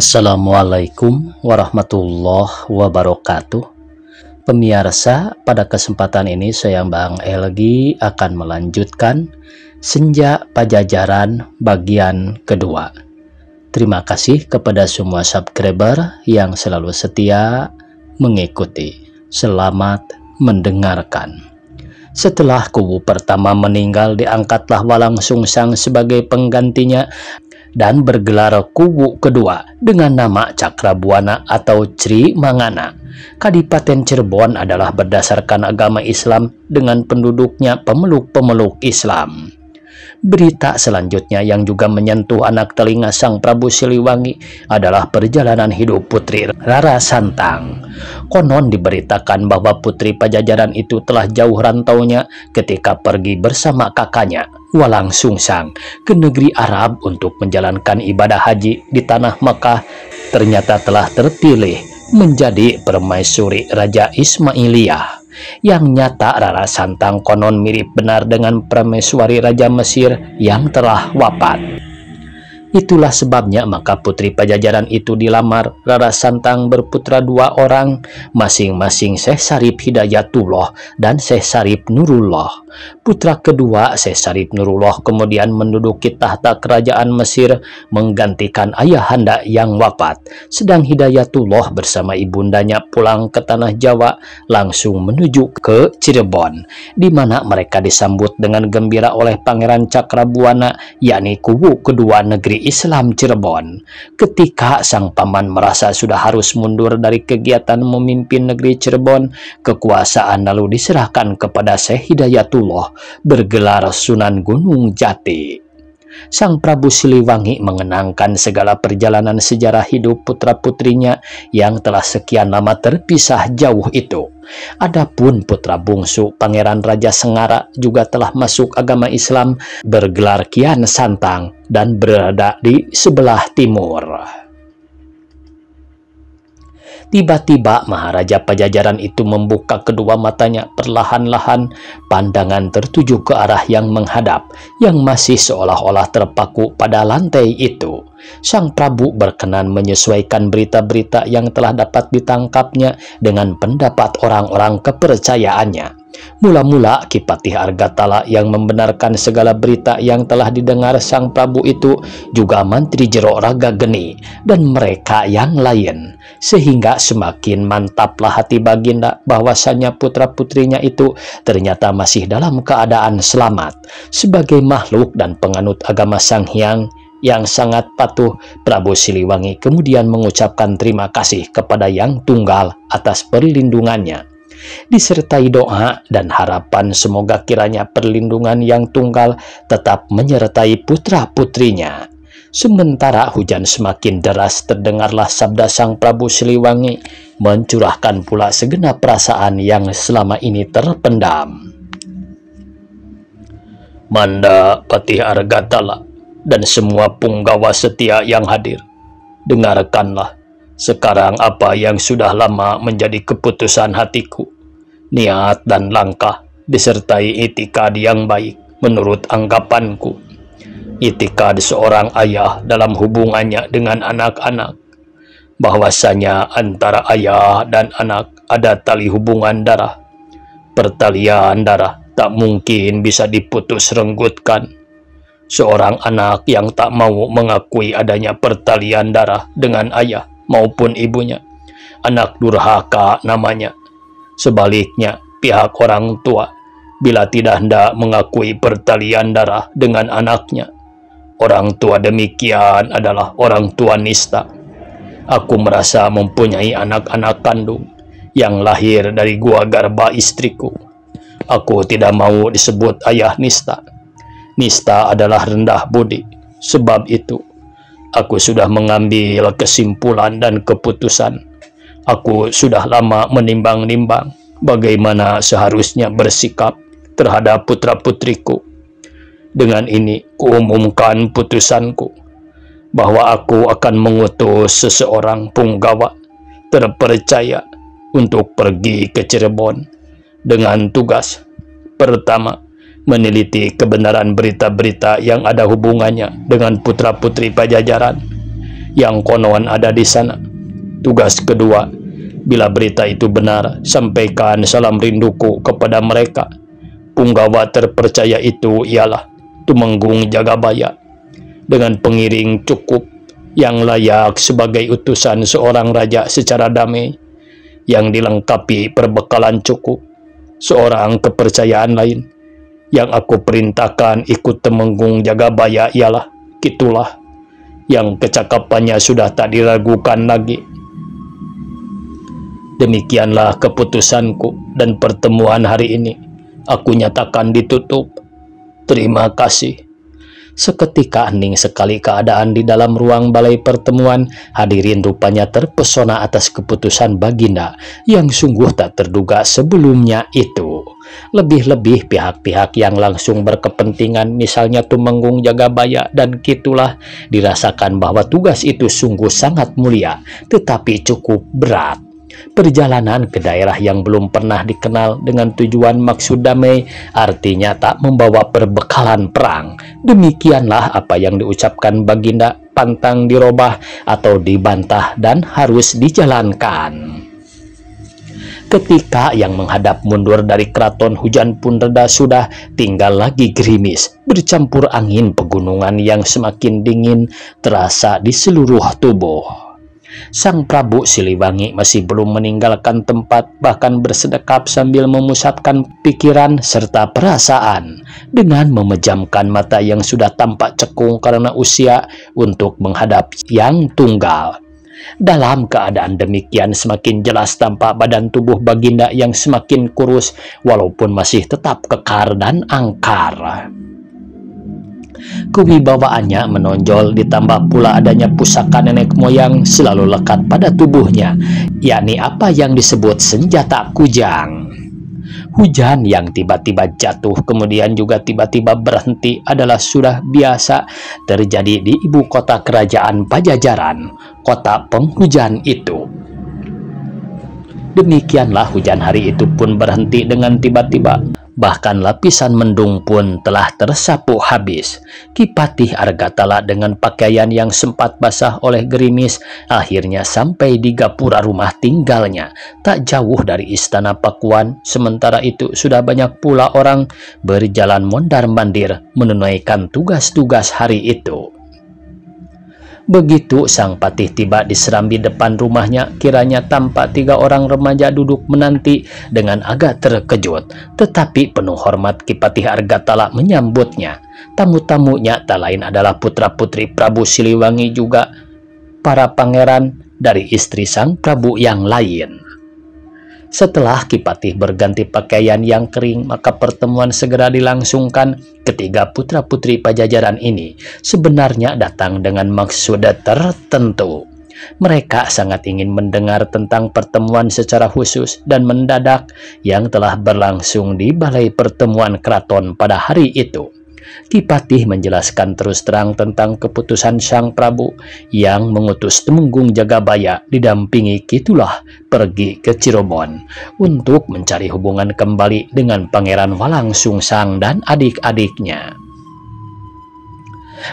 Assalamualaikum warahmatullahi wabarakatuh. Pemirsa, pada kesempatan ini saya Bang Elgi akan melanjutkan Senja Pajajaran bagian kedua. Terima kasih kepada semua subscriber yang selalu setia mengikuti. Selamat mendengarkan. Setelah kubu pertama meninggal, diangkatlah Walang Sungsang sebagai penggantinya dan bergelar kubu kedua dengan nama Cakrabuana atau Cri Mangana. Kadipaten Cirebon adalah berdasarkan agama Islam dengan penduduknya pemeluk-pemeluk Islam. Berita selanjutnya yang juga menyentuh anak telinga Sang Prabu Siliwangi adalah perjalanan hidup Putri Rara Santang. Konon diberitakan bahwa Putri Pajajaran itu telah jauh rantaunya ketika pergi bersama kakaknya Walang Sungsang ke negeri Arab untuk menjalankan ibadah haji di tanah Mekah. Ternyata telah terpilih menjadi permaisuri Raja Ismailiyah. Yang nyata Rara Santang konon mirip benar dengan permaisuri Raja Mesir yang telah wafat. Itulah sebabnya maka Putri Pajajaran itu dilamar. Rara Santang berputra dua orang, masing-masing Syekh Syarif Hidayatullah dan Syekh Syarif Nurullah. Putra kedua, Syekh Syarif Nurullah, kemudian menduduki tahta kerajaan Mesir menggantikan ayahanda yang wafat. Sedang Hidayatullah bersama ibundanya pulang ke tanah Jawa, langsung menuju ke Cirebon, di mana mereka disambut dengan gembira oleh Pangeran Cakrabuana, yakni kubu kedua negeri Islam Cirebon. Ketika sang paman merasa sudah harus mundur dari kegiatan memimpin negeri Cirebon, kekuasaan lalu diserahkan kepada Syekh Hidayatullah bergelar Sunan Gunung Jati. Sang Prabu Siliwangi mengenangkan segala perjalanan sejarah hidup putra-putrinya yang telah sekian lama terpisah jauh itu. Adapun putra bungsu Pangeran Raja Sengara juga telah masuk agama Islam bergelar Kian Santang dan berada di sebelah timur. Tiba-tiba Maharaja Pajajaran itu membuka kedua matanya perlahan-lahan, pandangan tertuju ke arah yang menghadap, yang masih seolah-olah terpaku pada lantai itu. Sang Prabu berkenan menyesuaikan berita-berita yang telah dapat ditangkapnya dengan pendapat orang-orang kepercayaannya. Mula-mula Ki Patih Argatala yang membenarkan segala berita yang telah didengar Sang Prabu itu, juga Mantri Jero Raga Geni dan mereka yang lain, sehingga semakin mantaplah hati Baginda bahwasanya putra-putrinya itu ternyata masih dalam keadaan selamat. Sebagai makhluk dan penganut agama Sang Hyang yang sangat patuh, Prabu Siliwangi kemudian mengucapkan terima kasih kepada Yang Tunggal atas perlindungannya, disertai doa dan harapan semoga kiranya perlindungan Yang Tunggal tetap menyertai putra-putrinya. Sementara hujan semakin deras, terdengarlah sabda Sang Prabu Siliwangi, mencurahkan pula segenap perasaan yang selama ini terpendam. Manda Patih Argatala dan semua punggawa setia yang hadir, dengarkanlah sekarang apa yang sudah lama menjadi keputusan hatiku, niat dan langkah disertai itikad yang baik menurut anggapanku. Itikad seorang ayah dalam hubungannya dengan anak-anak, bahwasanya antara ayah dan anak ada tali hubungan darah. Pertalian darah tak mungkin bisa diputus renggutkan. Seorang anak yang tak mau mengakui adanya pertalian darah dengan ayah maupun ibunya, anak durhaka namanya. Sebaliknya, pihak orang tua bila tidak hendak mengakui pertalian darah dengan anaknya, orang tua demikian adalah orang tua nista. Aku merasa mempunyai anak-anak kandung yang lahir dari gua garba istriku. Aku tidak mau disebut ayah nista. Nista adalah rendah budi. Sebab itu, aku sudah mengambil kesimpulan dan keputusan. Aku sudah lama menimbang-nimbang bagaimana seharusnya bersikap terhadap putra-putriku. Dengan ini, kuumumkan putusanku bahwa aku akan mengutus seseorang punggawa terpercaya untuk pergi ke Cirebon dengan tugas pertama, meneliti kebenaran berita-berita yang ada hubungannya dengan putra-putri Pajajaran. yang konon ada di sana. Tugas kedua, bila berita itu benar, sampaikan salam rinduku kepada mereka. Punggawa terpercaya itu ialah Tumenggung Jagabaya, dengan pengiring cukup yang layak sebagai utusan seorang raja secara damai, yang dilengkapi perbekalan cukup. Seorang kepercayaan lain yang aku perintahkan ikut Tumenggung Jagabaya ialah Kitulah, yang kecakapannya sudah tak diragukan lagi. Demikianlah keputusanku, dan pertemuan hari ini aku nyatakan ditutup. Terima kasih. Seketika hening sekali keadaan di dalam ruang balai pertemuan. Hadirin rupanya terpesona atas keputusan Baginda yang sungguh tak terduga sebelumnya itu. Lebih-lebih pihak-pihak yang langsung berkepentingan, misalnya Tumenggung Jagabaya dan Kitulah, dirasakan bahwa tugas itu sungguh sangat mulia, tetapi cukup berat. Perjalanan ke daerah yang belum pernah dikenal dengan tujuan maksud damai, artinya tak membawa perbekalan perang. Demikianlah apa yang diucapkan Baginda, pantang dirubah atau dibantah dan harus dijalankan. Ketika yang menghadap mundur dari keraton, hujan pun reda sudah, tinggal lagi gerimis bercampur angin pegunungan yang semakin dingin terasa di seluruh tubuh. Sang Prabu Siliwangi masih belum meninggalkan tempat, bahkan bersedekap sambil memusatkan pikiran serta perasaan dengan memejamkan mata yang sudah tampak cekung karena usia untuk menghadap Yang Tunggal. Dalam keadaan demikian, semakin jelas tampak badan tubuh Baginda yang semakin kurus walaupun masih tetap kekar dan angkar. Kewibawaannya menonjol, ditambah pula adanya pusaka nenek moyang selalu lekat pada tubuhnya, yakni apa yang disebut senjata kujang. Hujan yang tiba-tiba jatuh kemudian juga tiba-tiba berhenti adalah sudah biasa terjadi di ibu kota kerajaan Pajajaran, kota penghujan itu. Demikianlah hujan hari itu pun berhenti dengan tiba-tiba. Bahkan lapisan mendung pun telah tersapu habis. Ki Patih Argatala dengan pakaian yang sempat basah oleh gerimis akhirnya sampai di gapura rumah tinggalnya, tak jauh dari istana Pakuan. Sementara itu sudah banyak pula orang berjalan mondar-mandir menunaikan tugas-tugas hari itu. Begitu sang patih tiba di serambi depan rumahnya, kiranya tampak 3 orang remaja duduk menanti dengan agak terkejut. Tetapi penuh hormat Ki Patih Argatala menyambutnya. Tamu-tamunya tak lain adalah putra-putri Prabu Siliwangi, juga para pangeran dari istri sang Prabu yang lain. Setelah Ki Patih berganti pakaian yang kering, maka pertemuan segera dilangsungkan. Ketiga putra-putri Pajajaran ini sebenarnya datang dengan maksud tertentu. Mereka sangat ingin mendengar tentang pertemuan secara khusus dan mendadak yang telah berlangsung di balai pertemuan keraton pada hari itu. Ki Patih menjelaskan terus terang tentang keputusan sang Prabu yang mengutus Tumenggung Jagabaya didampingi Kitulah pergi ke Cirebon untuk mencari hubungan kembali dengan Pangeran Walangsungsang dan adik-adiknya.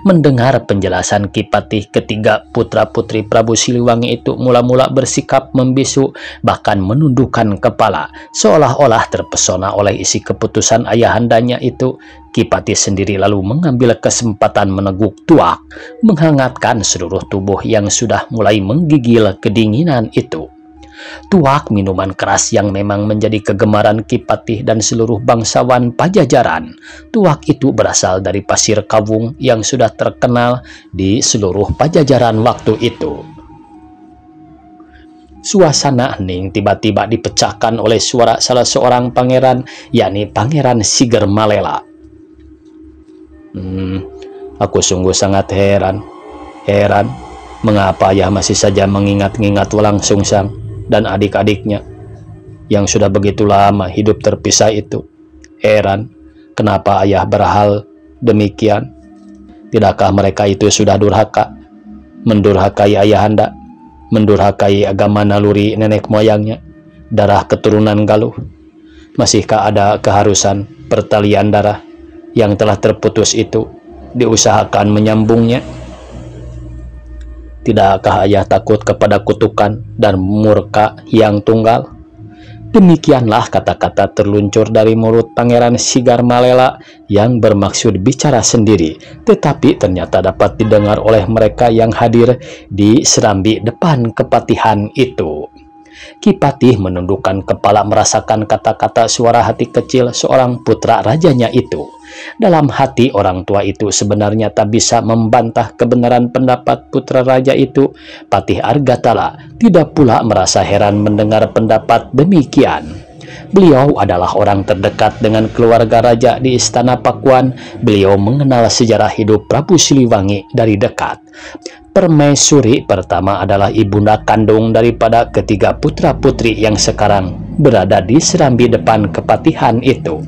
Mendengar penjelasan Ki Patih, ketiga putra-putri Prabu Siliwangi itu mula-mula bersikap membisu, bahkan menundukkan kepala, seolah-olah terpesona oleh isi keputusan ayahandanya itu. Ki Patih sendiri lalu mengambil kesempatan meneguk tuak, menghangatkan seluruh tubuh yang sudah mulai menggigil kedinginan itu. Tuak, minuman keras yang memang menjadi kegemaran Ki Patih dan seluruh bangsawan Pajajaran. Tuak itu berasal dari pasir kawung yang sudah terkenal di seluruh Pajajaran waktu itu. Suasana hening tiba-tiba dipecahkan oleh suara salah seorang pangeran, yakni Pangeran Siger Malela. Aku sungguh sangat heran, mengapa ayah masih saja mengingat-ingat Walangsungsang dan adik-adiknya yang sudah begitu lama hidup terpisah itu. Heran, kenapa ayah berhal demikian? Tidakkah mereka itu sudah durhaka, mendurhakai ayahanda, mendurhakai agama naluri nenek moyangnya, darah keturunan Galuh? Masihkah ada keharusan pertalian darah yang telah terputus itu diusahakan menyambungnya? Tidakkah ayah takut kepada kutukan dan murka Hyang Tunggal? Demikianlah kata-kata terluncur dari mulut Pangeran Sigar Malela yang bermaksud bicara sendiri, tetapi ternyata dapat didengar oleh mereka yang hadir di serambi depan kepatihan itu. Ki Patih menundukkan kepala merasakan kata-kata suara hati kecil seorang putra rajanya itu. Dalam hati orang tua itu sebenarnya tak bisa membantah kebenaran pendapat putra raja itu. Patih Argatala tidak pula merasa heran mendengar pendapat demikian. Beliau adalah orang terdekat dengan keluarga raja di Istana Pakuan. Beliau mengenal sejarah hidup Prabu Siliwangi dari dekat. Permaisuri pertama adalah ibunda kandung daripada ketiga putra-putri yang sekarang berada di serambi depan kepatihan itu,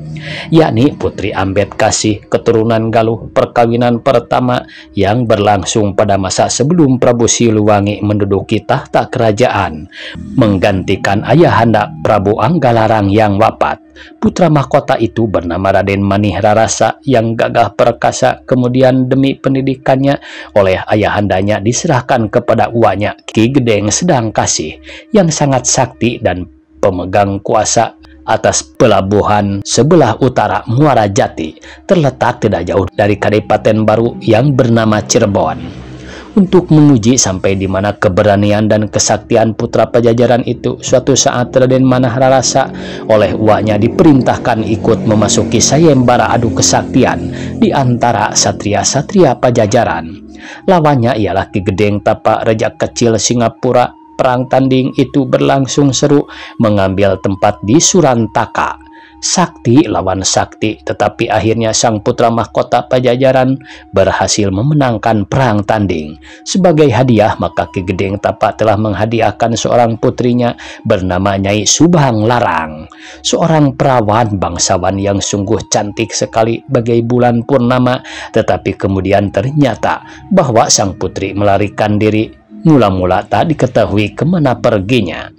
yakni Putri Ambedkasi, keturunan Galuh, perkawinan pertama yang berlangsung pada masa sebelum Prabu Siliwangi menduduki tahta kerajaan, menggantikan ayahanda Prabu Anggalarang yang wafat. Putra mahkota itu bernama Raden Manih Rarasa yang gagah perkasa, kemudian demi pendidikannya oleh ayahandanya diserahkan kepada uaknya Ki Gedeng Sedang Kasih yang sangat sakti dan pemegang kuasa atas pelabuhan sebelah utara Muara Jati, terletak tidak jauh dari Kadipaten Baru yang bernama Cirebon. Untuk menguji sampai di mana keberanian dan kesaktian putra Pajajaran itu, suatu saat Raden Manah Rarasa oleh uaknya diperintahkan ikut memasuki sayembara adu kesaktian di antara satria-satria Pajajaran. Lawannya ialah Ki Gedeng Tapa, Raja Kecil Singapura. Perang tanding itu berlangsung seru, mengambil tempat di Surantaka. Sakti lawan sakti, tetapi akhirnya sang putra mahkota Pajajaran berhasil memenangkan perang tanding. Sebagai hadiah, maka Ki Gedeng Tapa telah menghadiahkan seorang putrinya bernama Nyai Subang Larang, seorang perawan bangsawan yang sungguh cantik sekali bagai bulan purnama. Tetapi kemudian ternyata bahwa sang putri melarikan diri. Mula-mula tak diketahui kemana perginya.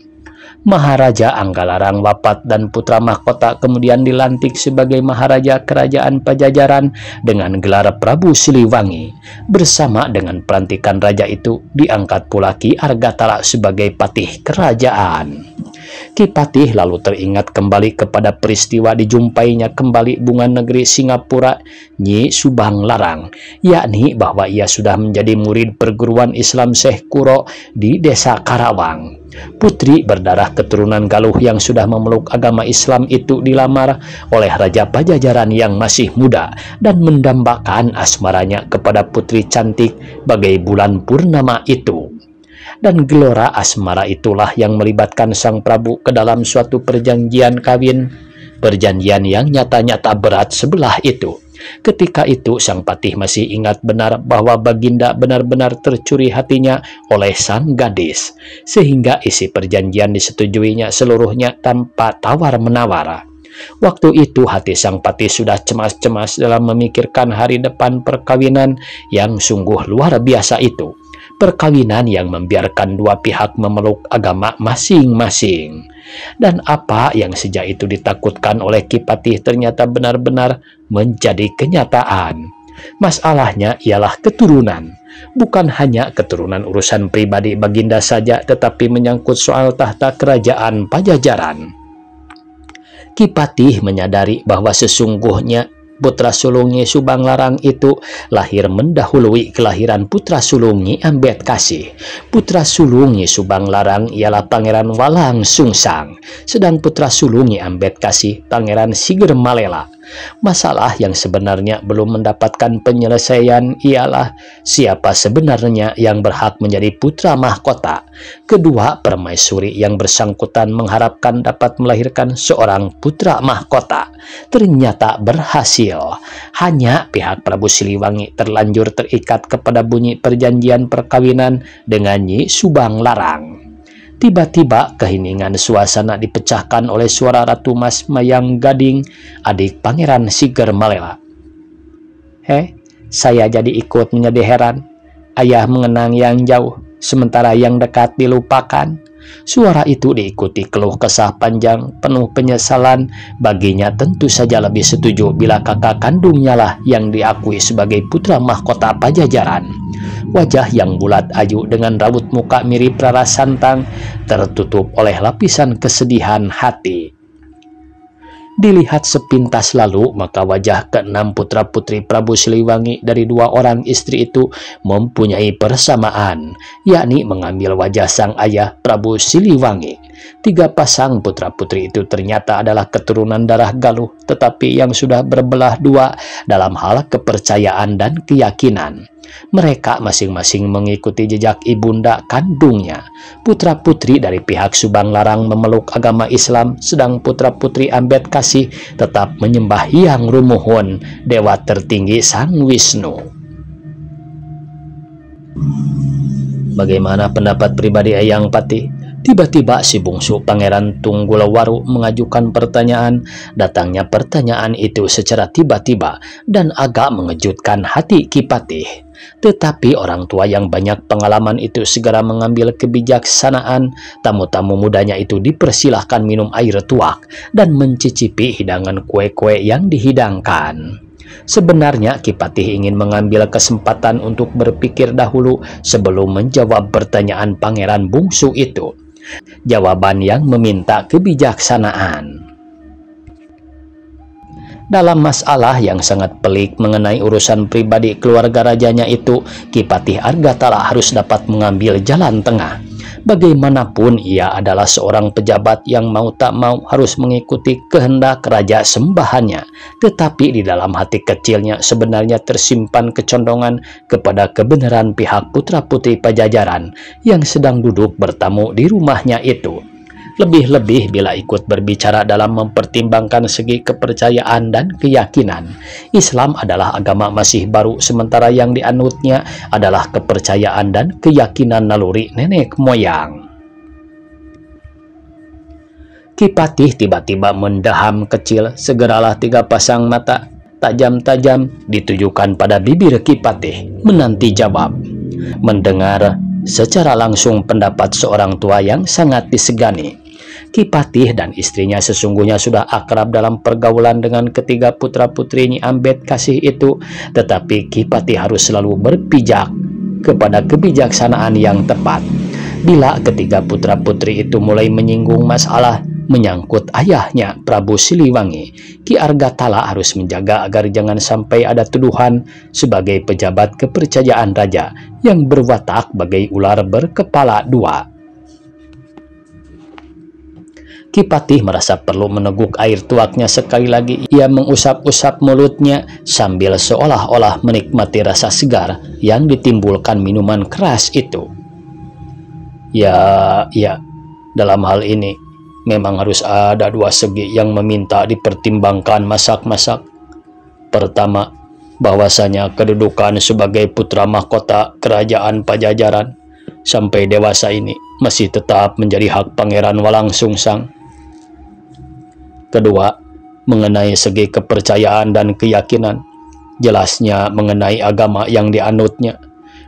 Maharaja Anggalarang wafat dan putra mahkota kemudian dilantik sebagai Maharaja Kerajaan Pajajaran dengan gelar Prabu Siliwangi. Bersama dengan pelantikan raja itu diangkat pula Ki Argatala sebagai patih kerajaan. Ki Patih lalu teringat kembali kepada peristiwa dijumpainya kembali bunga negeri Singapura Nyi Subang Larang, yakni bahwa ia sudah menjadi murid perguruan Islam Syekh Kuro di desa Karawang. Putri berdarah keturunan Galuh yang sudah memeluk agama Islam itu dilamar oleh Raja Pajajaran yang masih muda dan mendambakan asmaranya kepada putri cantik bagai bulan purnama itu. Dan gelora asmara itulah yang melibatkan sang Prabu ke dalam suatu perjanjian kawin, perjanjian yang nyata-nyata berat sebelah itu. Ketika itu sang patih masih ingat benar bahwa Baginda benar-benar tercuri hatinya oleh sang gadis, sehingga isi perjanjian disetujuinya seluruhnya tanpa tawar-menawar. Waktu itu hati sang patih sudah cemas-cemas dalam memikirkan hari depan perkawinan yang sungguh luar biasa itu. Perkawinan yang membiarkan dua pihak memeluk agama masing-masing. Dan apa yang sejak itu ditakutkan oleh Ki Patih ternyata benar-benar menjadi kenyataan. Masalahnya ialah keturunan. Bukan hanya keturunan urusan pribadi Baginda saja, tetapi menyangkut soal tahta kerajaan Pajajaran. Ki Patih menyadari bahwa sesungguhnya putra sulung Nyi Subang Larang itu lahir mendahului kelahiran putra sulung Nyi Ambedkasi. Putra sulung Nyi Subang Larang ialah Pangeran Walang Sungsang, sedang putra sulung Nyi Ambedkasi Pangeran Siger Malela. Masalah yang sebenarnya belum mendapatkan penyelesaian ialah siapa sebenarnya yang berhak menjadi putra mahkota. Kedua permaisuri yang bersangkutan mengharapkan dapat melahirkan seorang putra mahkota. Ternyata berhasil. Hanya pihak Prabu Siliwangi terlanjur terikat kepada bunyi perjanjian perkawinan dengan Nyi Subang Larang. Tiba-tiba keheningan suasana dipecahkan oleh suara Ratu Mas Mayang Gading, adik Pangeran Siger Malela. Saya jadi ikut menjadi heran. Ayah mengenang yang jauh, sementara yang dekat dilupakan. Suara itu diikuti keluh kesah panjang, penuh penyesalan. Baginya tentu saja lebih setuju bila kakak kandungnya lah yang diakui sebagai putra mahkota Pajajaran. Wajah yang bulat ayu dengan raut muka mirip Rara Santang tertutup oleh lapisan kesedihan hati. Dilihat sepintas lalu, maka wajah keenam putra-putri Prabu Siliwangi dari dua orang istri itu mempunyai persamaan, yakni mengambil wajah sang ayah Prabu Siliwangi. Tiga pasang putra-putri itu ternyata adalah keturunan darah Galuh, tetapi yang sudah berbelah dua dalam hal kepercayaan dan keyakinan. Mereka masing-masing mengikuti jejak ibunda kandungnya. Putra-putri dari pihak Subang Larang memeluk agama Islam, sedang putra-putri Ambedkasi tetap menyembah Hyang Rumuhun, dewa tertinggi Sang Wisnu. Bagaimana pendapat pribadi Eyang Patih? Tiba-tiba si bungsu Pangeran Tunggulawaru mengajukan pertanyaan. Datangnya pertanyaan itu secara tiba-tiba dan agak mengejutkan hati Ki Patih. Tetapi orang tua yang banyak pengalaman itu segera mengambil kebijaksanaan. Tamu-tamu mudanya itu dipersilahkan minum air tuak dan mencicipi hidangan kue-kue yang dihidangkan. Sebenarnya Ki Patih ingin mengambil kesempatan untuk berpikir dahulu sebelum menjawab pertanyaan pangeran bungsu itu. Jawaban yang meminta kebijaksanaan. Dalam masalah yang sangat pelik mengenai urusan pribadi keluarga rajanya itu, Ki Patih Argatala harus dapat mengambil jalan tengah. Bagaimanapun ia adalah seorang pejabat yang mau tak mau harus mengikuti kehendak raja sembahannya. Tetapi di dalam hati kecilnya sebenarnya tersimpan kecondongan kepada kebenaran pihak putra-putri Pajajaran yang sedang duduk bertamu di rumahnya itu. Lebih-lebih bila ikut berbicara dalam mempertimbangkan segi kepercayaan dan keyakinan. Islam adalah agama masih baru, sementara yang dianutnya adalah kepercayaan dan keyakinan naluri nenek moyang. Ki Patih tiba-tiba mendaham kecil. Segeralah tiga pasang mata tajam-tajam ditujukan pada bibir Ki Patih menanti jawab. Mendengar secara langsung pendapat seorang tua yang sangat disegani, Ki Patih dan istrinya sesungguhnya sudah akrab dalam pergaulan dengan ketiga putra-putri Nyi Ambedkasi itu, tetapi Ki Patih harus selalu berpijak kepada kebijaksanaan yang tepat. Bila ketiga putra-putri itu mulai menyinggung masalah menyangkut ayahnya Prabu Siliwangi, Ki Argatala harus menjaga agar jangan sampai ada tuduhan sebagai pejabat kepercayaan raja yang berwatak bagai ular berkepala dua. Ki Patih merasa perlu meneguk air tuaknya sekali lagi. Ia mengusap-usap mulutnya sambil seolah-olah menikmati rasa segar yang ditimbulkan minuman keras itu. Ya, dalam hal ini memang harus ada dua segi yang meminta dipertimbangkan masak-masak. Pertama, bahwasanya kedudukan sebagai putra mahkota kerajaan Pajajaran sampai dewasa ini masih tetap menjadi hak Pangeran Walangsungsang. Kedua, mengenai segi kepercayaan dan keyakinan, jelasnya mengenai agama yang dianutnya.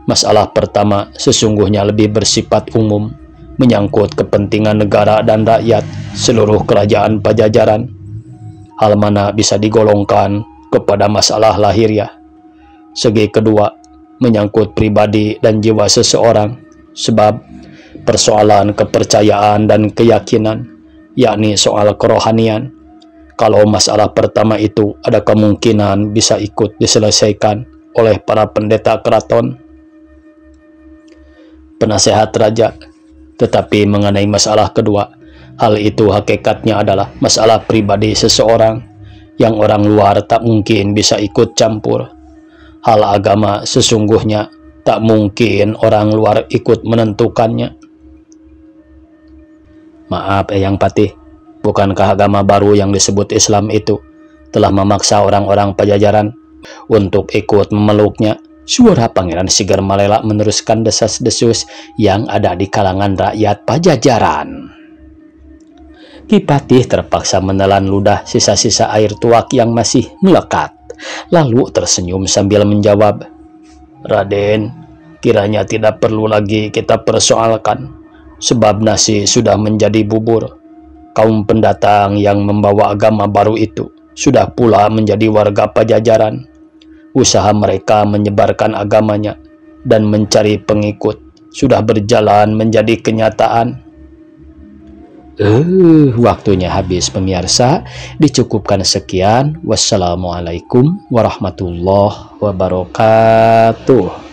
Masalah pertama sesungguhnya lebih bersifat umum, menyangkut kepentingan negara dan rakyat seluruh kerajaan Pajajaran. Hal mana bisa digolongkan kepada masalah lahiriah. Segi kedua, menyangkut pribadi dan jiwa seseorang, sebab persoalan kepercayaan dan keyakinan, yakni soal kerohanian. Kalau masalah pertama itu ada kemungkinan bisa ikut diselesaikan oleh para pendeta keraton, penasehat raja. Tetapi mengenai masalah kedua, hal itu hakikatnya adalah masalah pribadi seseorang yang orang luar tak mungkin bisa ikut campur. Hal agama sesungguhnya tak mungkin orang luar ikut menentukannya. Maaf Eyang Patih, bukankah agama baru yang disebut Islam itu telah memaksa orang-orang Pajajaran untuk ikut memeluknya? Suara Pangeran Sigar Malela meneruskan desas-desus yang ada di kalangan rakyat Pajajaran. Ki Patih terpaksa menelan ludah sisa-sisa air tuak yang masih melekat, lalu tersenyum sambil menjawab, "Raden, kiranya tidak perlu lagi kita persoalkan, sebab nasi sudah menjadi bubur. Kaum pendatang yang membawa agama baru itu sudah pula menjadi warga Pajajaran. Usaha mereka menyebarkan agamanya dan mencari pengikut sudah berjalan menjadi kenyataan. Waktunya habis pemirsa, dicukupkan sekian. Wassalamualaikum warahmatullahi wabarakatuh.